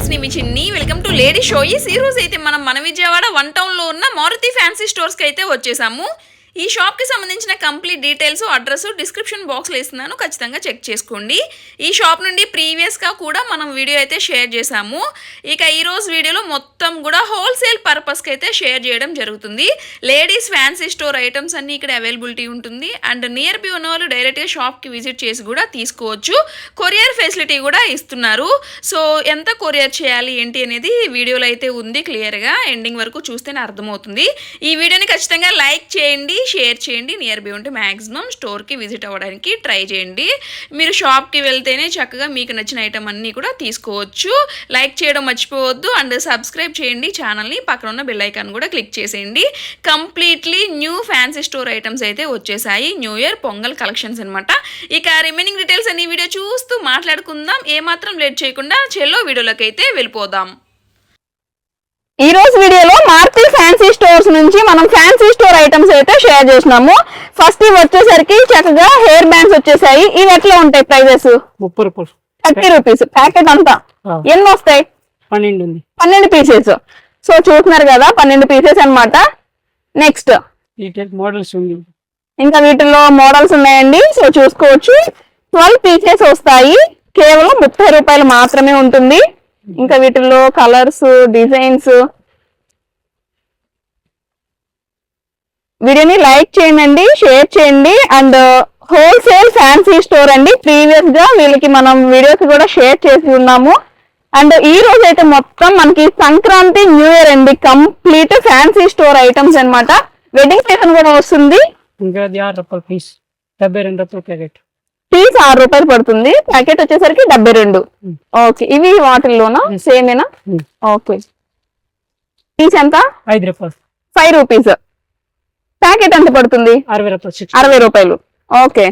It's me చిన్ని welcome to lady షోయిస్. ఈ రోజు అయితే మనం మన విజయవాడ వన్ టౌన్ లో ఉన్న మారుతి ఫ్యాన్సీ స్టోర్స్ కి అయితే వచ్చేసాము. ఈ షాప్ కి సంబంధించిన complete details address description box లో ఇస్తున్నాను, ఖచ్చితంగా చెక్ చేసుకోండి. ఈ షాప్ నుండి ప్రీవియస్ గా కూడా మనం వీడియో అయితే షేర్ చేసాము. ఇక ఈ రోజు వీడియోలో మొత్తం కూడా హోల్సేల్ పర్పస్ కి అయితే షేర్ చేయడం జరుగుతుంది. లేడీస్ ఫ్యాన్సీ స్టోర్ ఐటమ్స్ అన్ని ఇక్కడ అవైలబిలిటీ ఉంటుంది. అండ్ నియర్ బై ఉన్న వాళ్ళు డైరెక్ట్ గా షాప్ కి విజిట్ చేసి కూడా తీసుకోవచ్చు. కొరియర్ ఫెసిలిటీ కూడా ఇస్తున్నారు. సో ఎంత కొరియర్ చేయాలి ఏంటి అనేది వీడియోలో అయితే ఉంది, క్లియర్ గా ఎండింగ్ వరకు చూస్తేనే అర్థమవుతుంది. ఈ వీడియోని ఖచ్చితంగా లైక్ చేయండి, షేర్ చేయండి. నియర్ బై ఉంటే మ్యాక్సిమం స్టోర్కి విజిట్ అవ్వడానికి ట్రై చేయండి. మీరు షాప్కి వెళ్తేనే చక్కగా మీకు నచ్చిన ఐటమ్ అన్నీ కూడా తీసుకోవచ్చు. లైక్ చేయడం మర్చిపోవద్దు అండ్ సబ్స్క్రైబ్ చేయండి ఛానల్ని. పక్కన ఉన్న బెల్ ఐకాన్ కూడా క్లిక్ చేసేయండి. Completely new fancy store items అయితే వచ్చేసాయి. న్యూ ఇయర్ పొంగల్ కలెక్షన్స్ అనమాట. ఇక రిమైనింగ్ డీటెయిల్స్ అన్ని వీడియో చూస్తూ మాట్లాడుకుందాం. ఏమాత్రం లేట్ చేయకుండా చెల్లో వీడియోలోకి అయితే వెళ్ళిపోదాం. ఈ రోజు వీడియోలో మారుతి ఫ్యాన్సీ స్టోర్స్ నుంచి మనం ఫ్యాన్సీ స్టోర్ ఐటమ్స్ అయితే షేర్ చేసినాము. ఫస్ట్ ఇవి వచ్చేసరికి చక్కగా హెయిర్ బ్యాండ్స్ వచ్చేసాయి. ఇవి ఎట్లా ఉంటాయి ప్రైజెస్? 30 రూపీస్ ప్యాకెట్ అంతా. ఎన్ని వస్తాయి? 12 పీసెస్. సో చూస్తున్నారు కదా, 12 పీసెస్ అన్నమాట. నెక్స్ట్ మోడల్స్ ఉంది, ఇంకా వీటిలో మోడల్స్ ఉన్నాయండి. సో చూసుకోవచ్చు. 12 పీసెస్ వస్తాయి. కేవలం 30 రూపాయలు మాత్రమే ఉంటుంది. ఇంకా వీటిల్లో కలర్స్, డిజైన్స్. వీడియోని లైక్ చేయండి, షేర్ చేయండి. అండ్ హోల్సేల్ ఫ్యాన్సీ స్టోర్ అండి. ప్రీవియస్ గా వీళ్ళకి మనం వీడియోస్ కూడా షేర్ చేసి ఉన్నాము. అండ్ ఈ రోజు అయితే మొత్తం మనకి సంక్రాంతి, న్యూ ఇయర్ అండి. కంప్లీట్ ఫ్యాన్సీ స్టోర్ ఐటమ్స్ అన్నమాట. వెడ్డింగ్ సీజన్ కూడా వస్తుంది. ఇంకా 6 రూపాయలు పీస్, 72 రూపాయలు ప్యాకెట్. పీస్ 6 రూపాయలు పడుతుంది. ప్యాకెట్ వచ్చేసరికి 72. ఓకే, ఇవి వాటిల్లోనా సేమేనా? ఓకే, పీస్ ఎంత? 5 రూపాయలు. 5 రూపీస్. ప్యాకెట్ ఎంత పడుతుంది? 60 రూపాయలు. ఓకే,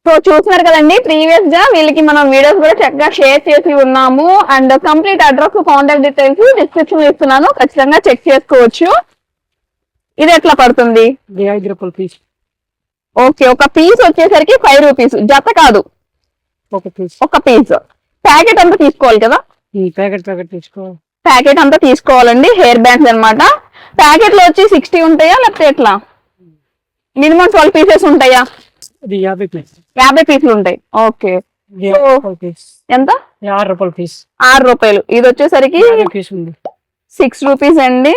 సో చూస్తున్నారు కదండి. ప్రీవియస్ గా వీళ్ళకి మనం వీడియోస్ కూడా చక్కగా షేర్ చేసి ఉన్నాము. And complete address, contact details description ఇస్తున్నాను, ఖచ్చితంగా చెక్ చేసుకోవచ్చు. ఇది ఎట్లా పడుతుంది? 5 రూపాయలు పీస్. ఓకే, ఒక పీస్ వచ్చేసరికి 5 రూపీస్. జత కాదు, ఒక పీస్. ప్యాకెట్ అంతా తీసుకోవాలి కదా? ప్యాకెట్ తీసుకోవాలి. ప్యాకెట్ అంతా తీసుకోవాలండి. హెయిర్ బ్యాండ్స్ అన్నమాట. ప్యాకెట్ లో వచ్చి 60 ఉంటాయా లేకపోతే ఎట్లా? మినిమం 12 పీసెస్ ఉంటాయా? 50 పీసులు ఉంటాయి. ఓకే, ఎంత? 6 రూపాయలు పీస్. 6 రూపాయలు. ఇది వచ్చేసరికి 6 రూపీస్ అండి.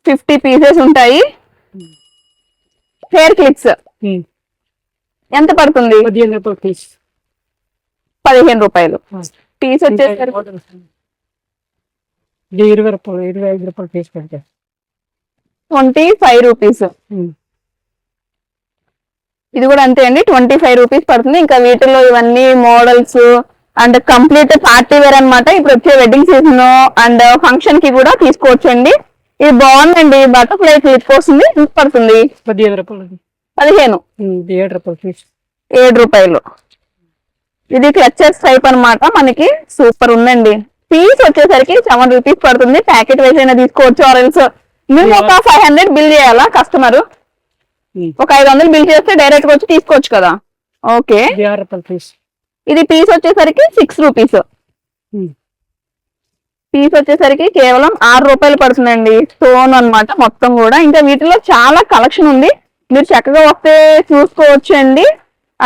50 పీసెస్ ఉంటాయి. హెయిర్ క్లిప్స్ ఎంత పడుతుంది? 15 రూపాయలు పీస్. 15 రూపాయలు పీస్ వచ్చేసరికి 20 రూపాయలు, 25 రూపాయలు పీస్ పెడతా. 25 రూపీస్. ఇది కూడా అంతే అండి, 25 రూపీస్ పడుతుంది. ఇంకా వీటిల్లో ఇవన్నీ models and complete party wear అనమాట. ఇప్పుడు వచ్చే వెడ్డింగ్ సీజన్ అండ్ ఫంక్షన్ కి కూడా తీసుకోవచ్చండి. ఇది బాగుందండి. బటర్ఫ్లై క్లిప్ వస్తుంది. ఎంత పడుతుంది? 15 రూపాయలు. 15. 7 రూపాయలు పీస్. 7 రూపాయలు. ఇది క్లచెస్ టైప్ అనమాట. మనకి సూపర్ ఉందండి. పీస్ వచ్చేసరికి 7 రూపీస్ పడుతుంది. ప్యాకెట్ వైజ్ అయినా తీసుకోవచ్చు. ఆరెల్స్ మేము ఒక 500 బిల్ చేయాలా కస్టమర్? ఒక 500 బిల్ చేస్తే డైరెక్ట్ గా వచ్చి తీసుకోవచ్చు కదా? ఓకే, 6 రూపాయలు పీస్. ఇది పీస్ వచ్చేసరికి 6 రూపీస్. పీస్ వచ్చేసరికి కేవలం 6 రూపాయలు పడుతుందండి. స్టోన్ అన్నమాట మొత్తం కూడా. ఇంకా వీటిలో చాలా కలెక్షన్ ఉంది, మీరు చక్కగా వస్తే చూసుకోవచ్చు అండి.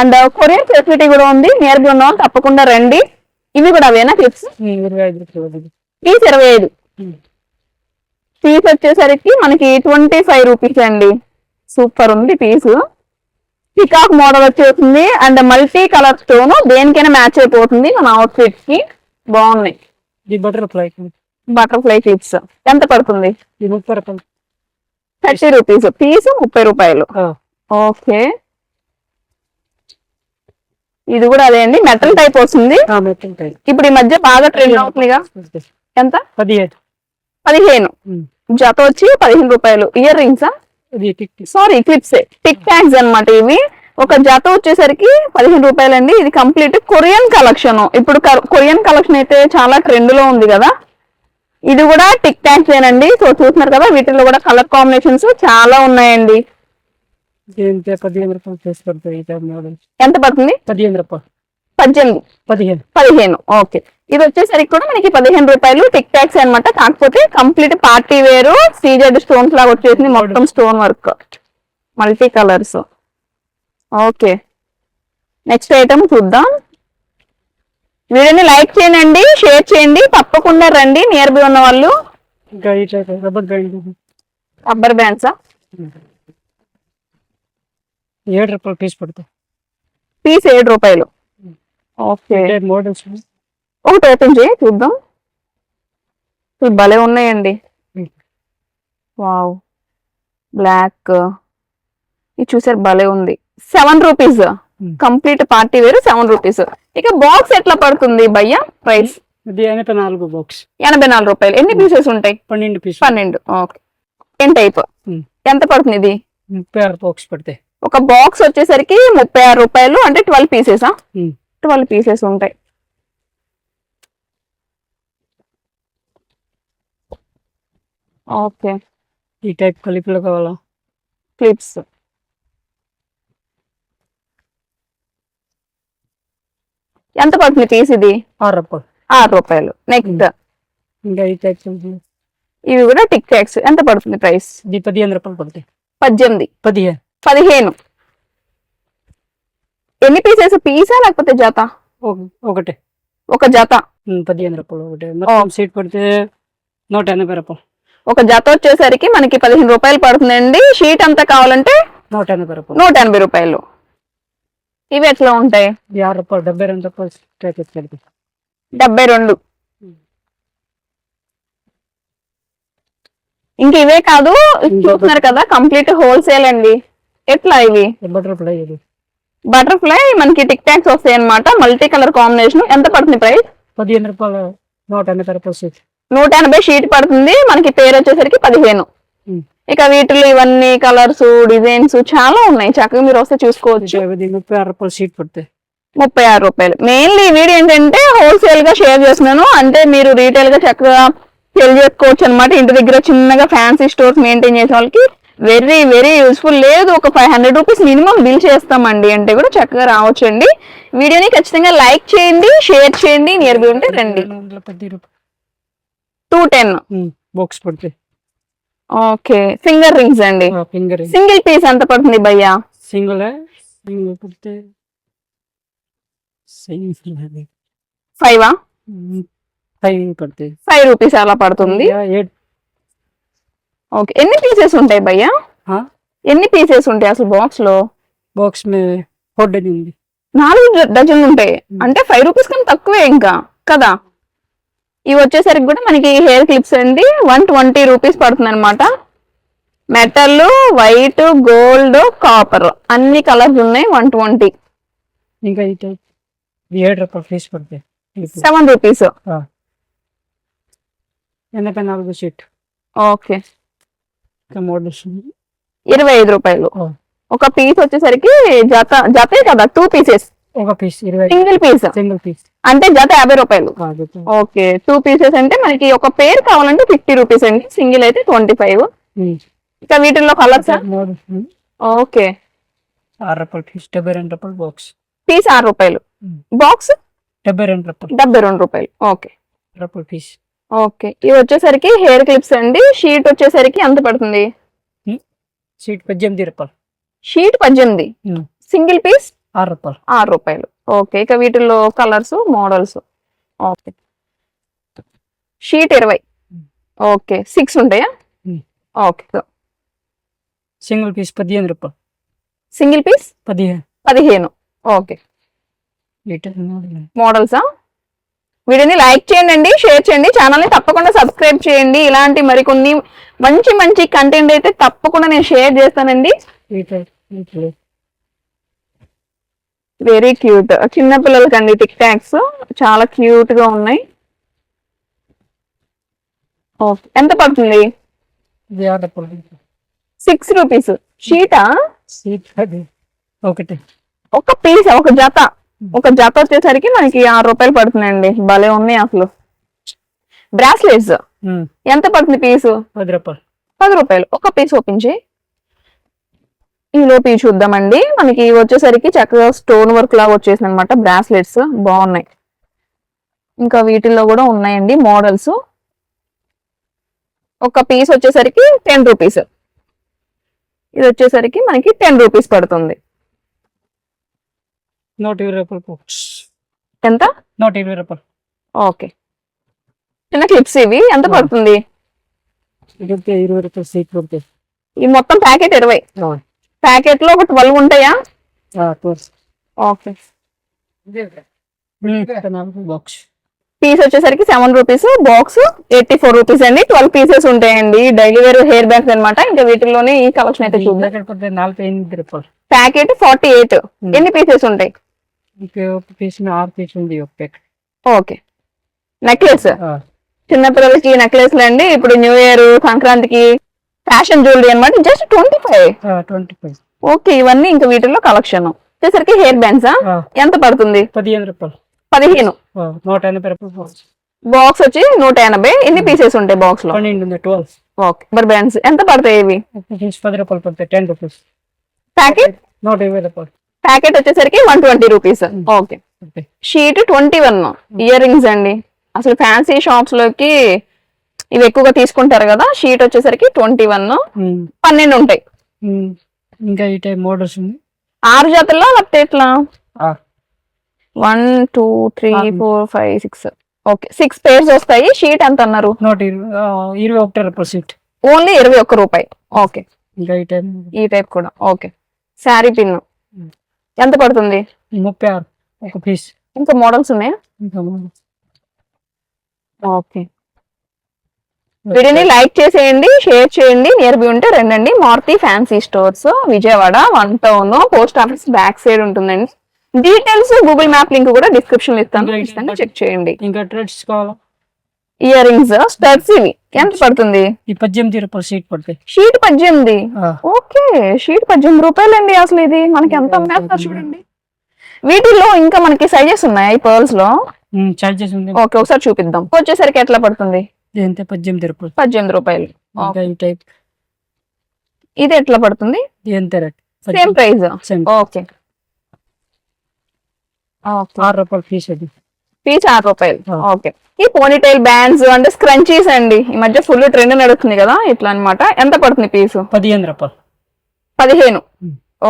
అండ్ కొరియర్ ఫెసిలిటీ కూడా ఉంది. నియర్ బై ఉన్న తప్పకుండా రండి. ఇవి కూడా అవేనా క్లిప్స్? 25 రూపాయలు. పీస్ 25. పీస్ వచ్చేసరికి మనకి 25 రూపీస్ అండి. సూపర్ ఉంది పీస్. పికాక్ మోడల్ వచ్చేస్తుంది అండ్ మల్టీ కలర్ స్టోన్. దేనికైనా మ్యాచ్ అయిపోతుంది మన అవుట్ ఫిట్ కి. బాగున్నాయి. బటర్ఫ్లై క్లిప్స్ ఎంత పడుతుంది? 30 రూపాయలు. 30 రూపీస్. పీస్ 30 రూపాయలు. ఓకే, ఇది కూడా అదే అండి, మెటల్ టైప్ వస్తుంది. ఇప్పుడు ఈ మధ్య బాగా ట్రెండ్ అవుతుందిగా. ఎంత? 15. జత వచ్చి 15 రూపాయలు. ఇయర్ రింగ్సా? Sorry, clips. టిక్ ట్యాగ్స్ అన్నమాట ఇవి. ఒక జత వచ్చేసరికి 15 రూపాయలండి. ఇది కంప్లీట్ కొరియన్ కలెక్షన్. ఇప్పుడు కొరియన్ కలెక్షన్ అయితే చాలా ట్రెండ్ లో ఉంది కదా. ఇది కూడా టిక్ ట్యాగ్స్ ఏనండి. సో చూస్తున్నారు కదా, వీటిలో కూడా కలర్ కాంబినేషన్స్ చాలా ఉన్నాయండి. 15 రూపాయలు. ఎంత పడుతుంది? 15 రూపాయలు. 18 15. 15. ఓకే, ఇది వచ్చేసరికి కూడా మనకి 15 రూపాయలు. టిక్ టాక్స్ అన్నమాట. కాకపోతే కంప్లీట్ పార్టీ వేరు సీజెడ్ స్టోన్స్ లాగా వచ్చేసింది, మొత్తం stone work, multi colours. Okay, next item చూద్దాం. వీడియోని లైక్ చేయండి, షేర్ చేయండి, తప్పకుండా రండి నియర్ బై ఉన్న వాళ్ళు. ఇంకా ఈ టైప్ రబ్బర్ బ్యాండ్ రబ్బర్ బ్యాండ్సా? 7 రూపాయలు పీస్ పడతాయి. పీస్ 7 రూపాయలు. ఓకే, మోడల్స్ ఒకటి ఓపెన్ చేయి చూద్దాం. ఇవి భలే ఉన్నాయండి. వావ్, బ్లాక్, ఇది చూసారు భలే ఉంది. 7 రూపీస్ కంప్లీట్ పార్టీ వేరు, 7 రూపీస్. ఇక బాక్స్ ఎట్లా పడుతుంది భయ్యా ప్రైస్? ఇది 84 బాక్స్, 84 రూపాయలు. ఎన్ని పీసెస్ ఉంటాయి? 12 పీస్. 12. ఓకే, ఏం టైప్ ఎంత పడుతుంది ఇది? 36 బాక్స్ పడతాయి. ఒక బాక్స్ వచ్చేసరికి 36 రూపాయలు, అంటే 12 పీసెసా? 12 పీసెస్ ఉంటాయి. ఓకే, ఈ టైప్ కలిపిలో కావాలా? క్లిప్స్. ఎంత పడుతుంది పీస్ ఇది? 6 రూపాయలు. 6 రూపాయలు. నెక్స్ట్ ఇంకా ఈ టైప్ ఇవి కూడా టిక్ టాక్స్. ఎంత పడుతుంది ప్రైస్? ఇది 15 రూపాయలు పడతాయి. 18. 15. 15. ఎన్ని పీసెస్? పీసా లేకపోతే జత? ఒకటే. ఒక జత. 15 రూపాయలు ఒకటే. మొత్తం సీట్ పడితే 180 రూపాయలు. ఒక జత వచ్చేసరికి మనకి 15 రూపాయలు పడుతుందండి. షీట్ అంతా కావాలంటే 180 రూపాయలు. 180 రూపాయలు. ఇవి ఎట్లా ఉంటాయి? 6 రూపాయలు, 72 రూపాయలు ప్యాకెట్ కలిపి 72. ఇంక ఇవే కాదు, చూస్తున్నారు కదా కంప్లీట్ హోల్సేల్ అండి. ఎట్లా ఇవి? బటర్ఫ్లై. ఇది బటర్ఫ్లై మనకి టిక్ టాక్స్ వస్తాయి అనమాట, మల్టీ కలర్ కాంబినేషన్. ఎంత పడుతుంది ప్రైస్? 15 రూపాయలు, 180 రూపాయలు సీట్. 180 షీట్ పడుతుంది. మనకి పేరు వచ్చేసరికి 15. ఇక వీటిలో ఇవన్నీ కలర్స్, డిజైన్స్ చాలా ఉన్నాయి, చక్కగా మీరు వస్తే చూసుకోవచ్చు. 36 రూపాయలు సీట్ పడతాయి. 36 రూపాయలు. మెయిన్లీ ఈ వీడియో ఏంటంటే హోల్సేల్ గా షేర్ చేస్తున్నాను, అంటే మీరు రీటైల్ గా చక్కగా సెల్ చేసుకోవచ్చు అనమాట. ఇంటి దగ్గర చిన్నగా ఫ్యాన్సీ స్టోర్స్ మెయింటైన్ చేసే వాళ్ళకి వెరీ వెరీ యూస్ఫుల్. లేదు ఒక 500 రూపీస్ మినిమం బిల్ చేస్తామండి అంటే కూడా చక్కగా రావచ్చండి. వీడియోని ఖచ్చితంగా లైక్ చేయండి, షేర్ చేయండి, నియర్ బై ఉంటే రండి. 210 బాక్స్ పడతాయి. ఓకే, ఫింగర్ రింగ్స్ అండి. ఫింగర్ సింగిల్ పీస్ ఎంత పడుతుంది భయ్యా? సింగిల్ పడితే 5 పడతాయి. 5 రూపీస్ అలా పడుతుంది. ఓకే, ఎన్ని పీసెస్ ఉంటాయి భయ్యా? ఎన్ని పీసెస్ ఉంటాయి అసలు బాక్స్ లో? బాక్స్ మే 4 డజన్ ఉంది. 4 డజన్లు ఉంటాయి అంటే 5 రూపీస్ కన్నా తక్కువే ఇంకా కదా. ఇవి వచ్చేసరికి కూడా మనకి హెయిర్ క్లిప్స్ అండి. 120 రూపీస్ పడుతుంది అనమాట. మెటల్, వైట్, గోల్డ్, కాపర్ అన్ని కలర్స్ ఉన్నాయి. 120. ఇంకా 7 రూపాయలు ఫీస్ పడతాయి. 7 రూపీస్. 84 షీట్. ఓకే, మోడల్స్ 25 రూపాయలు. ఒక పీస్ వచ్చేసరికి జతే కదా, 2 పీసెస్. ఒక piece 20. Single piece. Single piece అంటే జత 50 రూపాయలు. ఓకే, 2 పీసెస్ అంటే మనకి ఒక పేర్ కావాలంటే 50 రూపీస్ అండి, సింగిల్ అయితే 25. ఇక వీటిల్లో కలర్స్. ఓకే, 6 రూపాయలు పీస్, 72 రూపాయలు బాక్స్. పీస్ 6 రూపాయలు, బాక్స్ 72 రూపాయలు. 72 రూపాయలు. ఓకే రూపాయలు పీస్. ఓకే, ఇవి వచ్చేసరికి హెయిర్ క్లిప్స్ అండి. షీట్ వచ్చేసరికి ఎంత పడుతుంది? షీట్ 18 రూపాయలు. షీట్ 18. సింగిల్ పీస్ 6 రూపాయలు. 6 రూపాయలు. ఓకే, ఇక వీటిల్లో colours, models. Okay, sheet 20. Okay, 6 ఉంటాయా? ఓకే, సింగిల్ పీస్ 15 రూపాయలు. Single piece 15. ఓకే, మోడల్సా? వీడియోని లైక్ చేయండి, షేర్ చేయండి, ఛానల్ని తప్పకుండా సబ్స్క్రైబ్ చేయండి. ఇలాంటి మరికొన్ని మంచి మంచి కంటెంట్ అయితే తప్పకుండా నేను షేర్ చేస్తానండి. వెరీ క్యూట్, చిన్న పిల్లలకండి టిక్ టాక్స్ చాలా క్యూట్ గా ఉన్నాయి. ఓకే, ఎంత పడుతుంది? 6 రూపీస్. షీటా? ఒకటి. ఒక పీస్, ఒక జత. ఒక జత వచ్చేసరికి మనకి 6 రూపాయలు పడుతుందండి. భలే ఉన్నాయి అసలు. బ్రాస్లెట్స్ ఎంత పడుతుంది పీసు? 10 రూపాయలు. 10 రూపాయలు. ఒక పీస్ ఓపెన్ చేయి. ఈ లోపు ఇవి చూద్దామండి. మనకి ఇవి వచ్చేసరికి చక్కగా స్టోన్ వర్క్ లాగా వచ్చేసింది అనమాట. బ్రాస్లెట్స్ బాగున్నాయి. ఇంకా వీటిల్లో కూడా ఉన్నాయండి మోడల్స్. ఒక పీస్ వచ్చేసరికి 10 రూపీస్. ఇది వచ్చేసరికి మనకి 10 రూపీస్ పడుతుంది. నూట 20 రూపాయలు బాక్స్. ఎంత? 120 రూపాయలు. ఓకే. చిన్న క్లిప్స్ ఇవి ఎంత పడుతుంది? ఇది 20 రూపాయలు సీట్ పడుతుంది. ఈ మొత్తం ప్యాకెట్ 20. ప్యాకెట్ లో ఒక 12 ఉంటాయా? ఓకే. బాక్స్ పీస్ వచ్చేసరికి 7 రూపీస్, బాక్స్ 84 రూపీస్ అండి. 12 పీసెస్ ఉంటాయండి. డైలీ వేర్ హెయిర్ బ్యాండ్స్ అనమాట. ఇంకా వీటిలోనే ఈ కలెక్షన్ అయితే చూద్దాం. 48 రూపాయలు. ప్యాకెట్ 48. ఎన్ని పీసెస్ ఉంటాయి? ఒక పీస్ 6 పీస్ ఉంది ఒక ప్యాకెట్. ఓకే. నెక్లెస్, చిన్నపిల్లలకి నెక్లెస్లు అండి. ఇప్పుడు న్యూ ఇయర్, సంక్రాంతికి ఫ్యాషన్ జ్యువెలరీ అనమాట. జస్ట్ 25. ఓకే. ఇవన్నీ ఇంకా వీటిల్లో కలెక్షన్ వచ్చేసరికి హెయిర్ బ్యాండ్స్ ఎంత పడుతుంది? 15 రూపాయలు. 15. 180 రూపాయలు. బాక్స్ వచ్చి 180. ఎన్ని పీసెస్ ఉంటాయి బాక్స్ లో? 12. ఓకే. మరి బ్యాండ్స్ ఎంత పడతాయి ఇవి? 10 రూపాయలు పడతాయి. 10 రూపీస్. ప్యాకెట్ 120 రూపాయలు. ప్యాకెట్ వచ్చేసరికి 120 rupees. Okay. Sheet 21. Ear rings అండి. అసలు ఫ్యాన్సీ షాప్స్ లోకి ఇవి ఎక్కువగా తీసుకుంటారు కదా. షీట్ వచ్చేసరికి 21. 12 ఉంటాయి. ఇంకా ఈ టైప్ మోడల్స్ ఉంది. 6 జతల్లో లేకపోతే ఎట్లా? 1 2 3 4 5 6. ఓకే. 6 పేర్స్ వస్తాయి. షీట్ ఎంత అన్నారు? 121 రూపాయలు సీట్. ఓన్లీ 21 రూపాయి. ఓకే. ఇంకా ఈ టైప్ కూడా. ఓకే. శారీ పిన్ ఎంత పడుతుంది? 36 ఒక పీస్. ఇంకా మోడల్స్ ఉన్నాయా? ఇంకా ఓకే. వీడియోని లైక్ చేసేయండి, షేర్ చేయండి. నియర్ బై ఉంటే రండి. Maruti fancy stores, Vijayawada 1 town, post office back side ఉంటుందండి. డీటెయిల్స్ గూగుల్ మ్యాప్ లింక్ కూడా డిస్క్రిప్షన్ లో ఇస్తాను, చెక్ చేయండి. ఇంకా థ్రెడ్స్ కావాలా? ఇయర్ రింగ్స్, స్టడ్స్ ఇవి ఎంత పడుతుంది? 18 రూపాయలు షీట్ పడతాయి. షీట్ 18. ఓకే. షీట్ 18 రూపాయలండి. అసలు ఇది మనకి ఎంత అమ్మేస్తారు చూడండి. వీటిల్లో ఇంకా మనకి సైజెస్ ఉన్నాయి ఈ పర్ల్స్ లో. చార్జెస్ ఉంది. ఓకే. ఒకసారి చూపిద్దాం. వచ్చేసరికి ఎట్లా పడుతుంది? 18 రూపాయలు. 18 రూపాయలు. ఇంకా ఈ టైప్ ఇది ఎట్లా పడుతుంది? ఎంత రేట్? Same price. ఓకే. 6 రూపాయలు పీస్. అది పీస్ 6 రూపాయలు. ఓకే. ఈ పోనీటైల్ బ్యాండ్స్ అంటే స్క్రంచీస్ అండి. ఈ మధ్య ఫుల్ ట్రెండ్ నడుస్తుంది కదా, ఇట్లా అన్నమాట. ఎంత పడుతుంది పీసు? 15 రూపాయలు. 15.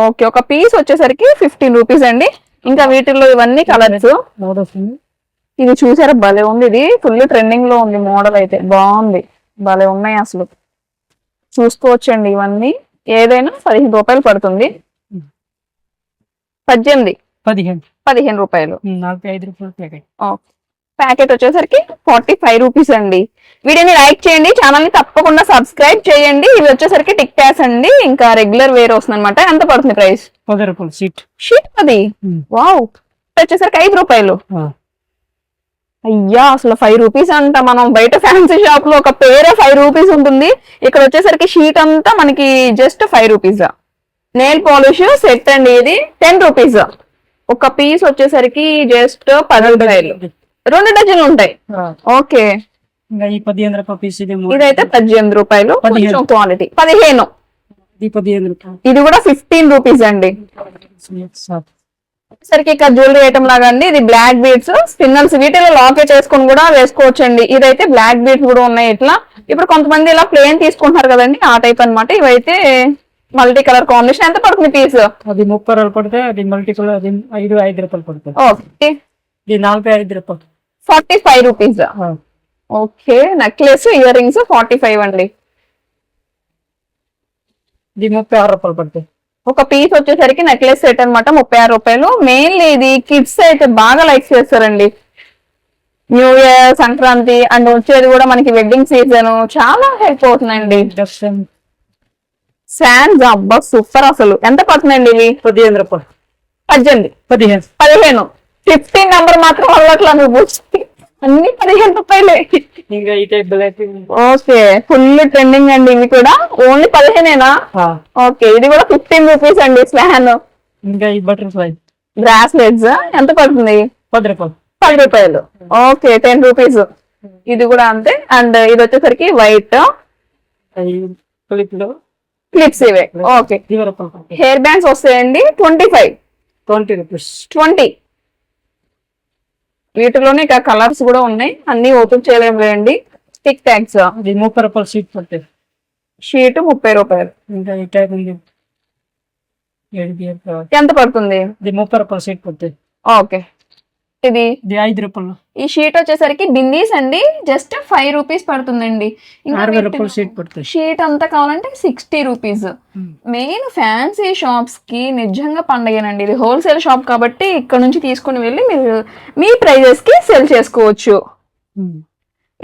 ఓకే. ఒక పీస్ వచ్చేసరికి 15 రూపీస్ అండి. ఇంకా వీటిల్లో ఇవన్నీ కలర్స్. ఇది చూసారా, భలే ఉంది. ఇది ఫుల్ ట్రెండింగ్ లో ఉంది. మోడల్ అయితే బాగుంది. భలే ఉన్నాయి అసలు. చూసుకోవచ్చండి. ఇవన్నీ ఏదైనా 15 రూపాయలు పడుతుంది. 15 రూపాయలు. 45 రూపాయలు ప్యాకెట్. ప్యాకెట్ వచ్చేసరికి 45 రూపీస్ అండి. వీడియోని లైక్ చేయండి, ఛానల్ ని తప్పకుండా సబ్స్క్రైబ్ చేయండి. ఇవి వచ్చేసరికి టిక్ టాక్స్ అండి. ఇంకా రెగ్యులర్ వేర్ వస్తుంది అనమాట. ఎంత పడుతుంది ప్రైస్? 10 రూపాయలు షీట్. షీట్ 10. వావ్. వచ్చేసరికి 5 రూపాయలు. అయ్యా, అసలు 5 రూపీస్ అంట. మనం బయట ఫ్యాన్సీ షాప్ లో ఒక పేరే 5 రూపీస్ ఉంటుంది. ఇక్కడ వచ్చేసరికి షీట్ అంతా మనకి just 5 rupees. Nail polish set అండి. ఇది 10 రూపీస్. ఒక పీస్ వచ్చేసరికి జస్ట్ 10 రూపాయలు. 2 డజన్లు ఉంటాయి. ఓకే. ఇంకా ఈ 15 రూపాయల పీస్. ఇదైతే 18 రూపాయలు. కొంచెం క్వాలిటీ 15. ఇది 15 రూపాయలు. ఇది కూడా 15 రూపీస్ అండి. సరికి ఇక్కడ జ్యువెలరీ ఐటమ్ లాగా అండి. ఇది బ్లాక్ బీడ్స్, స్పిన్నల్స్. వీటిలో లాకెట్ వేసుకొని కూడా వేసుకోవచ్చు అండి. ఇదైతే బ్లాక్ బీడ్స్ కూడా ఉన్నాయి ఇట్లా. ఇప్పుడు కొంతమంది ఇలా ప్లేన్ తీసుకుంటున్నారు కదండి, ఆ టైప్ అన్నమాట. ఇవైతే మల్టీ కలర్ కాంబినేషన్. ఎంత పడుతుంది పీస్? అది 30 రూపాయలు పడితే, అది మల్టీ కలర్. అది 5 రూపాయలు పడుతుంది. ఓకే. ఇది 45 రూపాయలు. 45 rupees. Okay. Necklace, ear rings 45 అండి. ఇది 36 రూపాయలు పడుతుంది. ఒక పీస్ వచ్చేసరికి నెక్లెస్ సెట్ అనమాట, 36 రూపాయలు. మెయిన్లీ ఇది కిడ్స్ అయితే బాగా లైక్ చేస్తారండి. న్యూ ఇయర్, సంక్రాంతి అండ్ వచ్చేది కూడా మనకి వెడ్డింగ్ సీజన్. చాలా హెల్ప్ అవుతుందండి. శాన్స్ అబ్బా సూపర్. అసలు ఎంత పడుతుందండి ఇవి? 15 రూపాయలు. 18. 15. 15 నంబర్ మాత్రం అవ్వట్లా నువ్వు. అన్ని 15 రూపాయలే. ఇంకా ఈ type black. Okay. Full trending అండి. ఇవి కూడా ఓన్లీ 15ఏనా? ఓకే. ఇది కూడా 15 రూపీస్ అండి. స్లాన్. ఇంకా ఈ బటర్ఫ్లై బ్రాస్లెట్స్ ఎంత పడుతుంది? 10 రూపాయలు. 10 రూపాయలు. ఓకే. 10 రూపీస్. ఇది కూడా అంతే. అండ్ ఇది వచ్చేసరికి వైట్ క్లిప్స్ ఇవే. Okay. River apple. Hair bands వస్తాయండి 25. 20 rupees. 20. వీటిలోనే ఇక కలర్స్ కూడా ఉన్నాయి, అన్ని ఓపెన్ చేయలేము లేండి. టిక్ ట్యాగ్స్ ఇది 30 రూపాయలు షీట్ పడుతుంది. షీట్ 30 రూపాయలు. ఇంకా ఈ టైప్ ఉంది. ఎంత పడుతుంది? ఇది 30 రూపాయలు షీట్ పడుతుంది. ఓకే. ఇది 5 రూపాయలు. ఈ షీట్ వచ్చేసరికి బిందీస్ అండి, జస్ట్ 5 రూపీస్ పడుతుందండి. 60 రూపాయలు షీట్ పడుతుంది. షీట్ అంతా కావాలంటే 60 రూపీస్. మెయిన్ ఫ్యాన్సీ షాప్స్ కి నిజంగా పండగేనండి. ఇది హోల్సేల్ షాప్ కాబట్టి ఇక్కడ నుంచి తీసుకుని వెళ్ళి మీరు మీ ప్రైజెస్ కి సెల్ చేసుకోవచ్చు.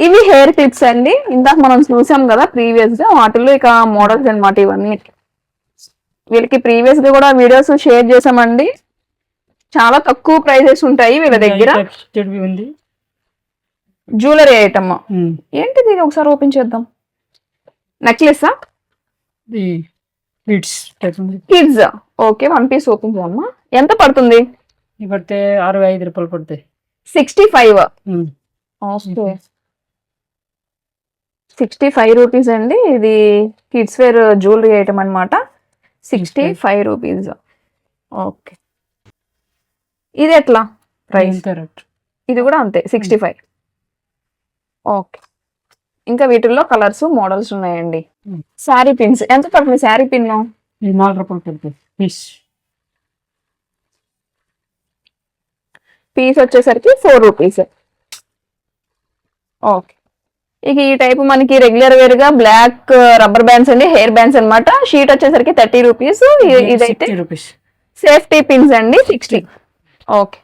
ఇవి హెయిర్ క్లిప్స్ అండి, ఇందాక మనం చూసాం కదా ప్రీవియస్ గా, వాటిల్లో ఇక మోడల్స్ అన్నమాట ఇవన్నీ. వీళ్ళకి ప్రీవియస్ గా కూడా వీడియోస్ షేర్ చేసామండి. చాలా తక్కువ ప్రైజెస్ ఉంటాయి వీళ్ళ దగ్గర. ఉంది జ్యువెలరీ ఐటమ్. ఏంటిది? ఇది ఒకసారి ఓపెన్ చేద్దాం. Necklace kids. Okay, 1 piece open చేయమ్మా. ఎంత పడుతుంది? పడితే 65 రూపాయలు పడతాయి. 65. 65 రూపీస్ అండి. ఇది కిడ్స్ వేర్ జ్యువెలరీ ఐటమ్ అన్నమాట. 65 రూపీస్. ఓకే. ఇది ఎట్లా ప్రైస్? ఇది కూడా అంతే 65. ఓకే. ఇంకా వీటిల్లో కలర్స్ మోడల్స్ ఉన్నాయండి. శారీ పిన్స్ ఎంత పడుతుంది? శారీ పిన్ 4 రూపాయలు పడుతుంది పీస్ వచ్చేసరికి 4 రూపీస్. ఓకే. ఇక ఈ టైప్ మనకి రెగ్యులర్ వేర్ గా బ్లాక్ రబ్బర్ బ్యాండ్స్ అండి, హెయిర్ బ్యాండ్స్ అన్నమాట. షీట్ వచ్చేసరికి 30 రూపీస్. ఇదైతే సేఫ్టీ పిన్స్ అండి 60. ఓకే.